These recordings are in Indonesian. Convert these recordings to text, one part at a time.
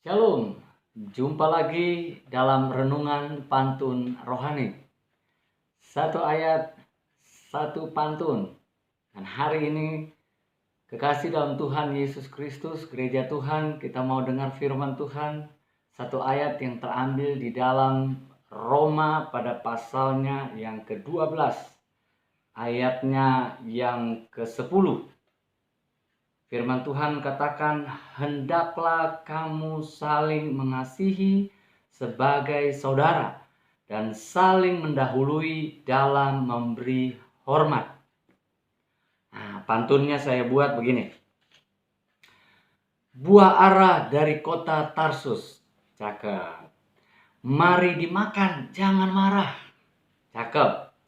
Shalom, jumpa lagi dalam renungan pantun rohani. Satu ayat, satu pantun. Dan hari ini, kekasih dalam Tuhan Yesus Kristus, gereja Tuhan, kita mau dengar firman Tuhan. Satu ayat yang terambil di dalam Roma pada pasalnya yang ke-12, ayatnya yang ke-10. Firman Tuhan katakan, hendaklah kamu saling mengasihi sebagai saudara dan saling mendahului dalam memberi hormat. Nah, pantunnya saya buat begini. Buah ara dari kota Tarsus. Cakep. Mari dimakan, jangan marah. Cakep.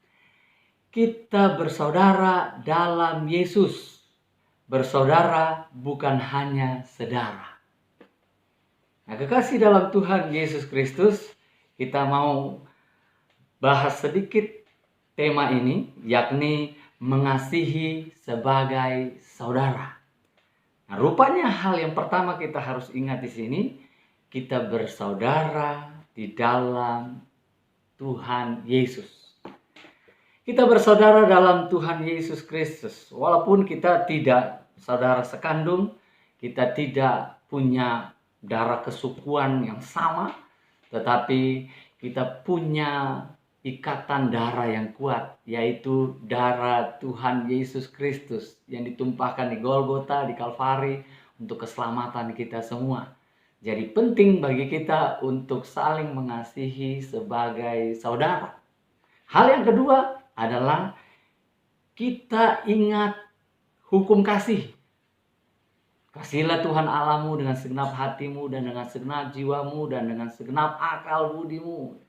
Kita bersaudara dalam Yesus. Bersaudara bukan hanya saudara. Nah, kekasih dalam Tuhan Yesus Kristus, kita mau bahas sedikit tema ini, yakni mengasihi sebagai saudara. Nah, rupanya hal yang pertama kita harus ingat di sini, kita bersaudara di dalam Tuhan Yesus. Kita bersaudara dalam Tuhan Yesus Kristus. Walaupun kita tidak saudara sekandung, kita tidak punya darah kesukuan yang sama, tetapi kita punya ikatan darah yang kuat, yaitu darah Tuhan Yesus Kristus yang ditumpahkan di Golgota, di Kalvari untuk keselamatan kita semua. Jadi penting bagi kita untuk saling mengasihi sebagai saudara. Hal yang kedua adalah kita ingat hukum kasih. Kasihilah Tuhan Allahmu dengan segenap hatimu dan dengan segenap jiwamu dan dengan segenap akal budimu.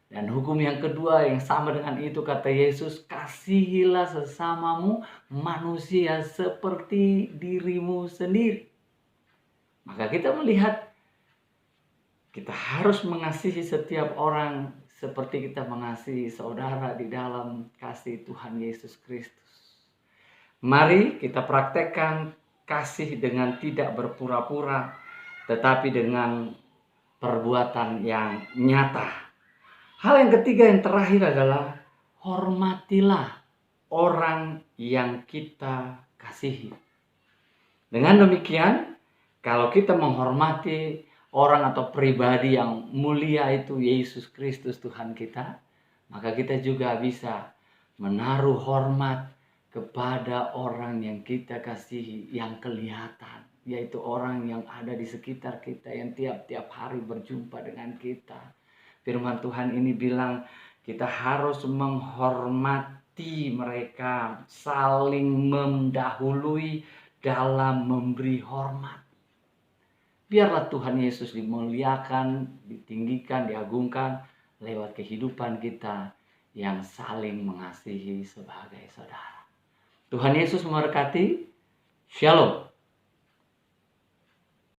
Dan hukum yang kedua yang sama dengan itu kata Yesus, kasihilah sesamamu manusia seperti dirimu sendiri. Maka kita melihat kita harus mengasihi setiap orang seperti kita mengasihi saudara di dalam kasih Tuhan Yesus Kristus. Mari kita praktekkan kasih dengan tidak berpura-pura, tetapi dengan perbuatan yang nyata. Hal yang ketiga yang terakhir adalah hormatilah orang yang kita kasihi. Dengan demikian, kalau kita menghormati orang atau pribadi yang mulia itu Yesus Kristus Tuhan kita, maka kita juga bisa menaruh hormat kepada orang yang kita kasihi yang kelihatan, yaitu orang yang ada di sekitar kita yang tiap-tiap hari berjumpa dengan kita. Firman Tuhan ini bilang kita harus menghormati mereka, saling mendahului dalam memberi hormat. Biarlah Tuhan Yesus dimuliakan, ditinggikan, diagungkan lewat kehidupan kita yang saling mengasihi sebagai saudara. Tuhan Yesus memberkati. Shalom.